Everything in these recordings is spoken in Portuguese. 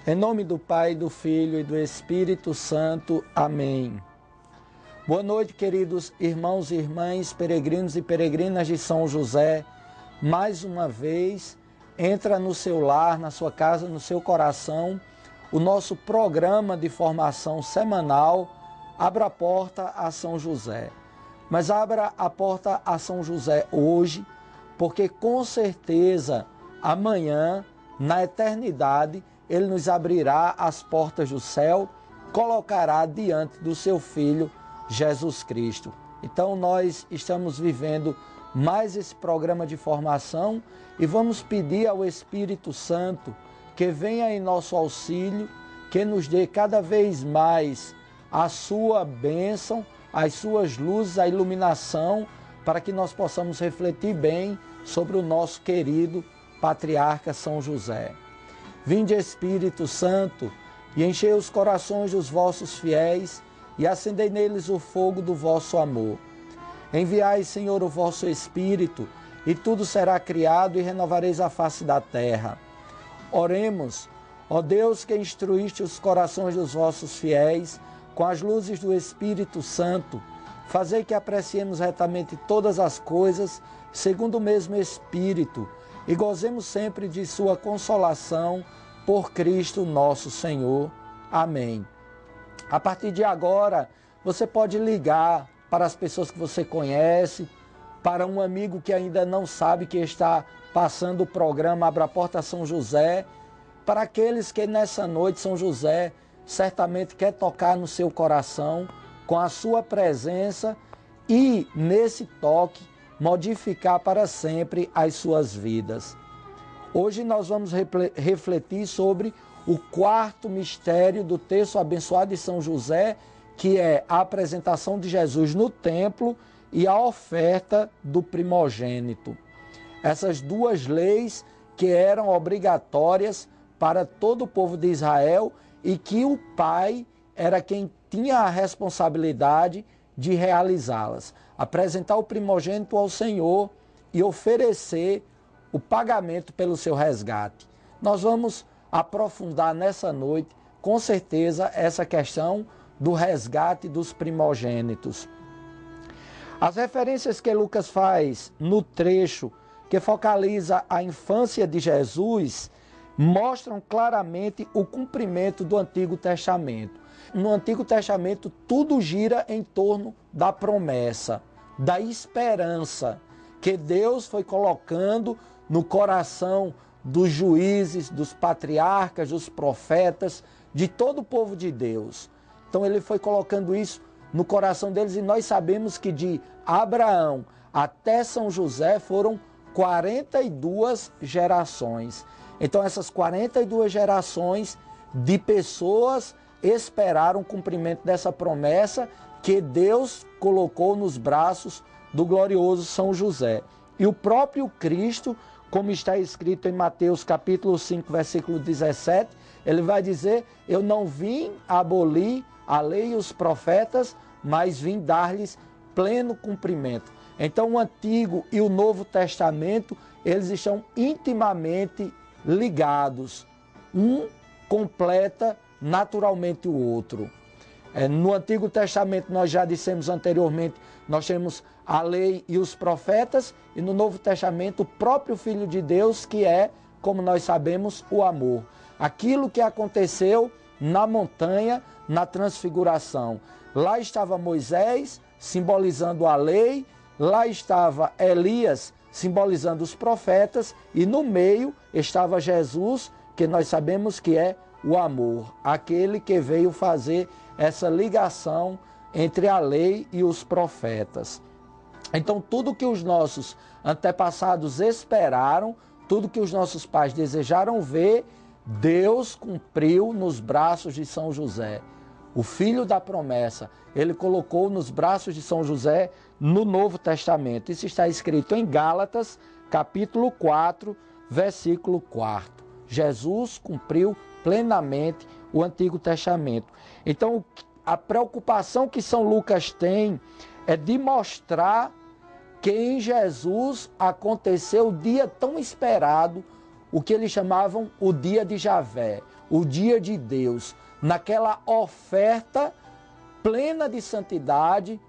Em nome do Pai, do Filho e do Espírito Santo. Amém. Boa noite, queridos irmãos e irmãs, peregrinos e peregrinas de São José. Mais uma vez, entra no seu lar, na sua casa, no seu coração, o nosso programa de formação semanal, Abra a Porta a São José. Mas abra a porta a São José hoje, porque com certeza amanhã, na eternidade, ele nos abrirá as portas do céu, colocará diante do seu Filho, Jesus Cristo. Então nós estamos vivendo mais esse programa de formação e vamos pedir ao Espírito Santo que venha em nosso auxílio, que nos dê cada vez mais a sua bênção, as suas luzes, a iluminação, para que nós possamos refletir bem sobre o nosso querido patriarca São José. Vinde, Espírito Santo, e enchei os corações dos vossos fiéis e acendei neles o fogo do vosso amor. Enviai, Senhor, o vosso Espírito, e tudo será criado e renovareis a face da terra. Oremos, ó Deus, que instruíste os corações dos vossos fiéis com as luzes do Espírito Santo, fazei que apreciemos retamente todas as coisas segundo o mesmo Espírito, e gozemos sempre de sua consolação por Cristo nosso Senhor. Amém. A partir de agora, você pode ligar para as pessoas que você conhece, para um amigo que ainda não sabe que está passando o programa Abra a Porta a São José, para aqueles que nessa noite São José certamente quer tocar no seu coração com a sua presença e nesse toque modificar para sempre as suas vidas. Hoje nós vamos refletir sobre o quarto mistério do texto abençoado de São José, que é a apresentação de Jesus no templo e a oferta do primogênito. Essas duas leis que eram obrigatórias para todo o povo de Israel e que o pai era quem tinha a responsabilidade de realizá-las. Apresentar o primogênito ao Senhor e oferecer o pagamento pelo seu resgate. Nós vamos aprofundar nessa noite, com certeza, essa questão do resgate dos primogênitos. As referências que Lucas faz no trecho que focaliza a infância de Jesus mostram claramente o cumprimento do Antigo Testamento. No Antigo Testamento, tudo gira em torno da promessa, da esperança que Deus foi colocando no coração dos juízes, dos patriarcas, dos profetas, de todo o povo de Deus. Então ele foi colocando isso no coração deles e nós sabemos que de Abraão até São José foram 42 gerações. Então essas 42 gerações de pessoas esperaram o cumprimento dessa promessa que Deus colocou nos braços do glorioso São José. E o próprio Cristo, como está escrito em Mateus capítulo 5, versículo 17, ele vai dizer: eu não vim abolir a lei e os profetas, mas vim dar-lhes pleno cumprimento. Então o Antigo e o Novo Testamento, eles estão intimamente ligados. Um completa naturalmente o outro. No Antigo Testamento, nós já dissemos anteriormente, nós temos a lei e os profetas, e no Novo Testamento, o próprio Filho de Deus, que é, como nós sabemos, o amor. Aquilo que aconteceu na montanha, na transfiguração. Lá estava Moisés, simbolizando a lei, lá estava Elias, simbolizando os profetas, e no meio estava Jesus, que nós sabemos que é o amor, aquele que veio fazer essa ligação entre a lei e os profetas. Então, tudo que os nossos antepassados esperaram, tudo que os nossos pais desejaram ver, Deus cumpriu nos braços de São José. O filho da promessa, ele colocou nos braços de São José no Novo Testamento. Isso está escrito em Gálatas, capítulo 4, versículo 4. Jesus cumpriu plenamente o Antigo Testamento. Então, a preocupação que São Lucas tem é de mostrar que em Jesus aconteceu o dia tão esperado, o que eles chamavam o dia de Javé, o dia de Deus, naquela oferta plena de santidade,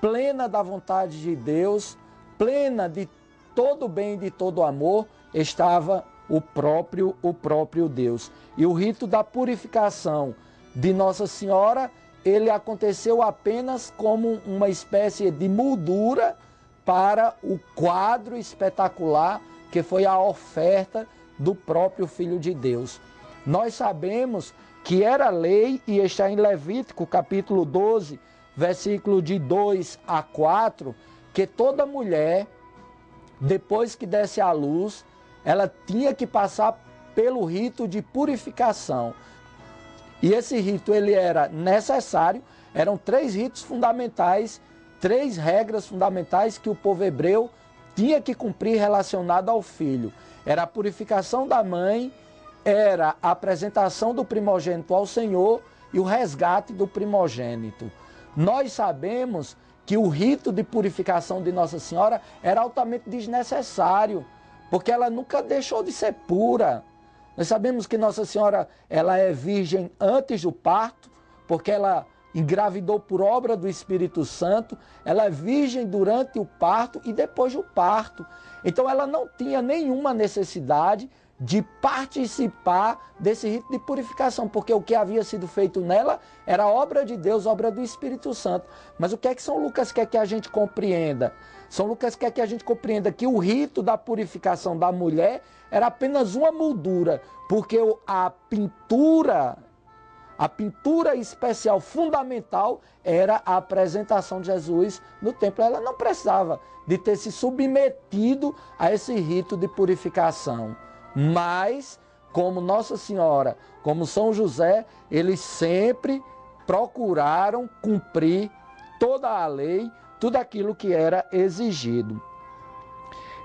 plena da vontade de Deus, plena de todo bem e de todo amor, estava o próprio Deus. E o rito da purificação de Nossa Senhora, ele aconteceu apenas como uma espécie de moldura para o quadro espetacular que foi a oferta do próprio Filho de Deus. Nós sabemos que era lei, e está em Levítico capítulo 12, versículo de 2 a 4, que toda mulher, depois que desse à luz, ela tinha que passar pelo rito de purificação. E esse rito ele era necessário, eram 3 ritos fundamentais, 3 regras fundamentais que o povo hebreu tinha que cumprir relacionado ao filho. Era a purificação da mãe, era a apresentação do primogênito ao Senhor e o resgate do primogênito. Nós sabemos que o rito de purificação de Nossa Senhora era altamente desnecessário, porque ela nunca deixou de ser pura. Nós sabemos que Nossa Senhora ela é virgem antes do parto, porque ela engravidou por obra do Espírito Santo, ela é virgem durante o parto e depois do parto. Então ela não tinha nenhuma necessidade de participar desse rito de purificação, porque o que havia sido feito nela era obra de Deus, obra do Espírito Santo. Mas o que é que São Lucas quer que a gente compreenda? São Lucas quer que a gente compreenda que o rito da purificação da mulher era apenas uma moldura, porque a pintura especial fundamental era a apresentação de Jesus no templo. Ela não precisava de ter se submetido a esse rito de purificação. Mas, como Nossa Senhora, como São José, eles sempre procuraram cumprir toda a lei, tudo aquilo que era exigido.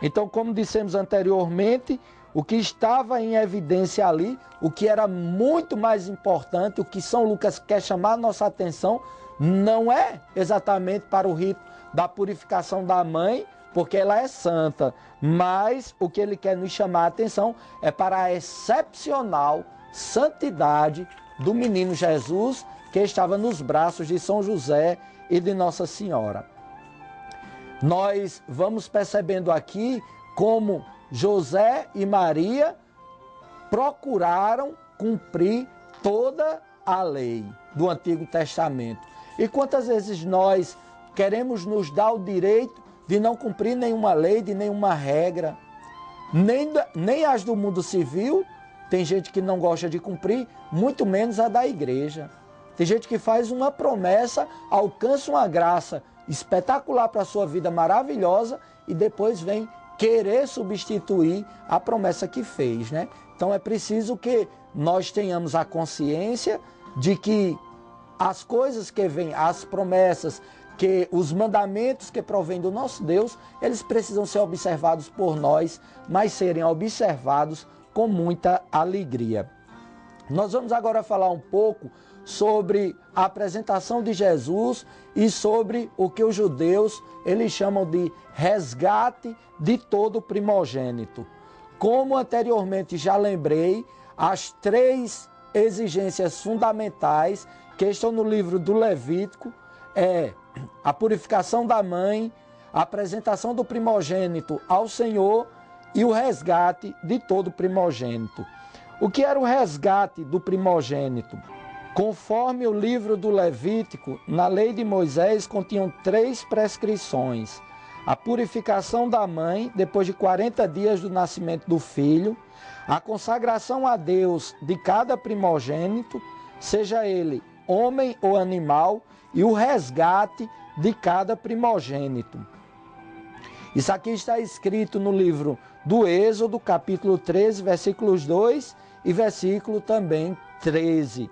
Então, como dissemos anteriormente, o que estava em evidência ali, o que era muito mais importante, o que São Lucas quer chamar a nossa atenção, não é exatamente para o rito da purificação da mãe, porque ela é santa, mas o que ele quer nos chamar a atenção é para a excepcional santidade do menino Jesus, que estava nos braços de São José e de Nossa Senhora. Nós vamos percebendo aqui como José e Maria procuraram cumprir toda a lei do Antigo Testamento. E quantas vezes nós queremos nos dar o direito de não cumprir nenhuma lei, de nenhuma regra, nem as do mundo civil, tem gente que não gosta de cumprir, muito menos a da igreja. Tem gente que faz uma promessa, alcança uma graça espetacular para a sua vida maravilhosa e depois vem querer substituir a promessa que fez, né? Então é preciso que nós tenhamos a consciência de que as coisas que vêm, as promessas, que os mandamentos que provêm do nosso Deus, eles precisam ser observados por nós, mas serem observados com muita alegria. Nós vamos agora falar um pouco sobre a apresentação de Jesus e sobre o que os judeus eles chamam de resgate de todo primogênito. Como anteriormente já lembrei, as 3 exigências fundamentais que estão no livro do Levítico é a purificação da mãe, a apresentação do primogênito ao Senhor e o resgate de todo primogênito. O que era o resgate do primogênito? Conforme o livro do Levítico, na lei de Moisés continham 3 prescrições. A purificação da mãe, depois de 40 dias do nascimento do filho, a consagração a Deus de cada primogênito, seja ele homem ou animal, e o resgate de cada primogênito. Isso aqui está escrito no livro do Êxodo, capítulo 13, versículos 2 e versículo também 13.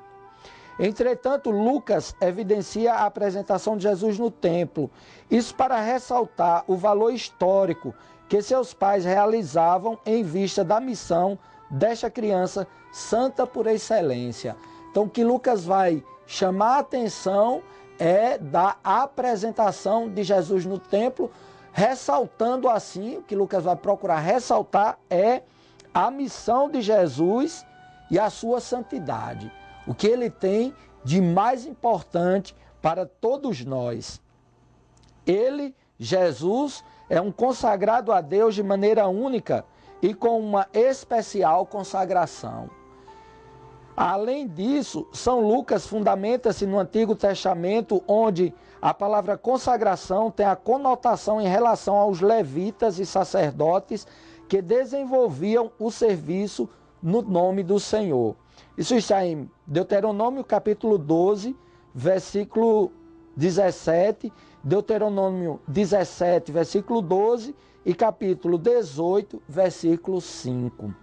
Entretanto, Lucas evidencia a apresentação de Jesus no templo, isso para ressaltar o valor histórico que seus pais realizavam em vista da missão desta criança santa por excelência. Então, o que Lucas vai chamar a atenção é da apresentação de Jesus no templo, ressaltando assim, o que Lucas vai procurar ressaltar é a missão de Jesus e a sua santidade. O que ele tem de mais importante para todos nós. Ele, Jesus, é um consagrado a Deus de maneira única e com uma especial consagração. Além disso, São Lucas fundamenta-se no Antigo Testamento, onde a palavra consagração tem a conotação em relação aos levitas e sacerdotes que desenvolviam o serviço no nome do Senhor. Isso está em Deuteronômio capítulo 12, versículo 17, Deuteronômio 17, versículo 12 e capítulo 18, versículo 5.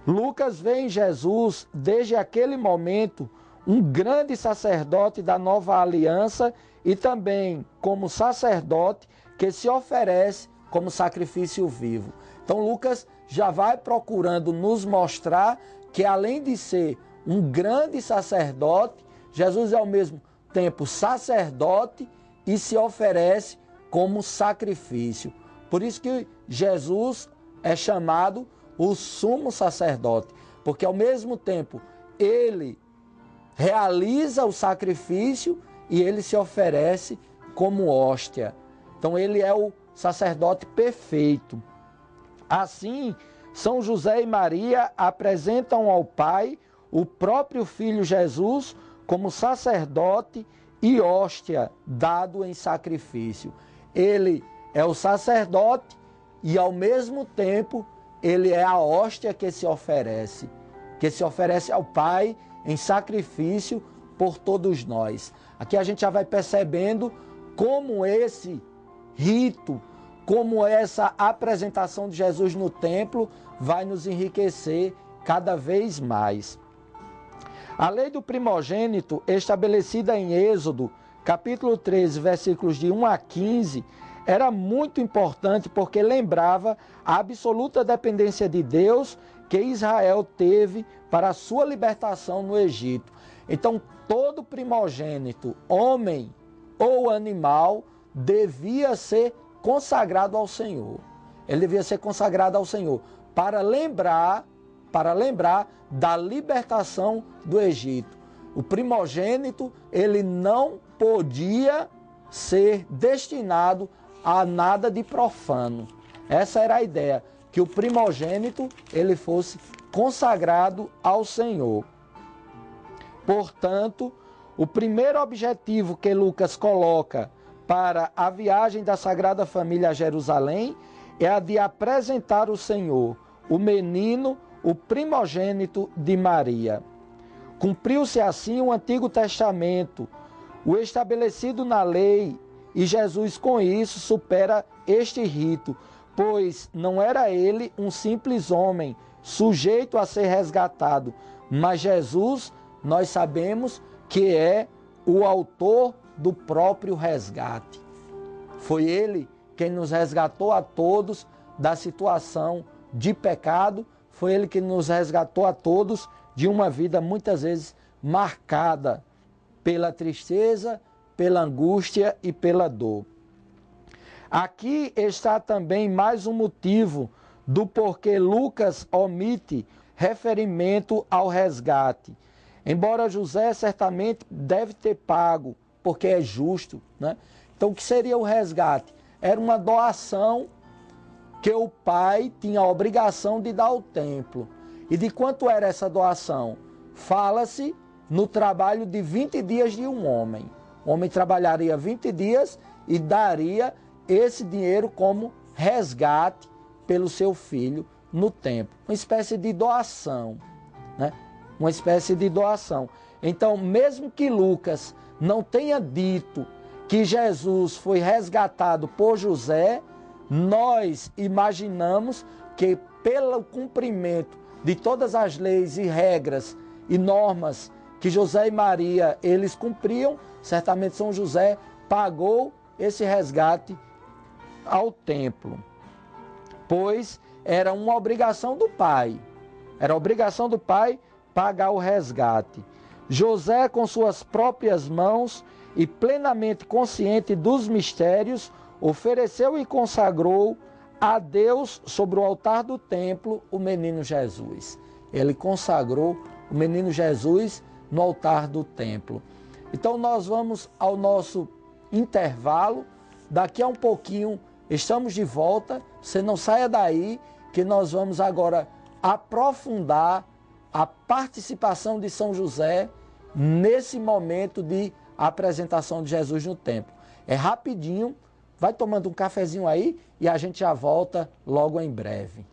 Lucas vê em Jesus, desde aquele momento, um grande sacerdote da nova aliança e também como sacerdote que se oferece como sacrifício vivo. Então Lucas já vai procurando nos mostrar que além de ser um grande sacerdote, Jesus é ao mesmo tempo sacerdote e se oferece como sacrifício. Por isso que Jesus é chamado o sumo sacerdote, porque ao mesmo tempo ele realiza o sacrifício e ele se oferece como hóstia. Então ele é o sacerdote perfeito. Assim, São José e Maria apresentam ao Pai o próprio Filho Jesus como sacerdote e hóstia dado em sacrifício. Ele é o sacerdote e ao mesmo tempo ele é a hóstia que se oferece ao Pai em sacrifício por todos nós. Aqui a gente já vai percebendo como esse rito, como essa apresentação de Jesus no templo vai nos enriquecer cada vez mais. A lei do primogênito, estabelecida em Êxodo, capítulo 13, versículos de 1 a 15, era muito importante porque lembrava a absoluta dependência de Deus que Israel teve para a sua libertação no Egito. Então, todo primogênito, homem ou animal, devia ser consagrado ao Senhor. Ele devia ser consagrado ao Senhor para lembrar da libertação do Egito. O primogênito, ele não podia ser destinado a nada de profano. Essa era a ideia, que o primogênito ele fosse consagrado ao Senhor. Portanto, o primeiro objetivo que Lucas coloca para a viagem da Sagrada Família a Jerusalém é a de apresentar o Senhor, o menino, o primogênito de Maria. Cumpriu-se assim o Antigo Testamento, o estabelecido na lei, e Jesus com isso supera este rito, pois não era ele um simples homem, sujeito a ser resgatado, mas Jesus, nós sabemos que é o autor do próprio resgate. Foi ele quem nos resgatou a todos da situação de pecado, foi ele que nos resgatou a todos de uma vida muitas vezes marcada pela tristeza, pela angústia e pela dor. Aqui está também mais um motivo do porquê Lucas omite referimento ao resgate. Embora José certamente deve ter pago, porque é justo, né? Então o que seria o resgate? Era uma doação que o pai tinha a obrigação de dar ao templo. E de quanto era essa doação? Fala-se no trabalho de 20 dias de um homem. O homem trabalharia 20 dias e daria esse dinheiro como resgate pelo seu filho no templo. Uma espécie de doação, né? Uma espécie de doação. Então, mesmo que Lucas não tenha dito que Jesus foi resgatado por José, nós imaginamos que pelo cumprimento de todas as leis e regras e normas que José e Maria eles cumpriam, certamente São José pagou esse resgate ao templo, pois era uma obrigação do pai. Era obrigação do pai pagar o resgate. José, com suas próprias mãos e plenamente consciente dos mistérios, ofereceu e consagrou a Deus sobre o altar do templo o menino Jesus. Ele consagrou o menino Jesus no altar do templo. Então nós vamos ao nosso intervalo. Daqui a um pouquinho estamos de volta. Você não saia daí, que nós vamos agora aprofundar a participação de São José nesse momento de apresentação de Jesus no templo. É rapidinho, vai tomando um cafezinho aí e a gente já volta logo em breve.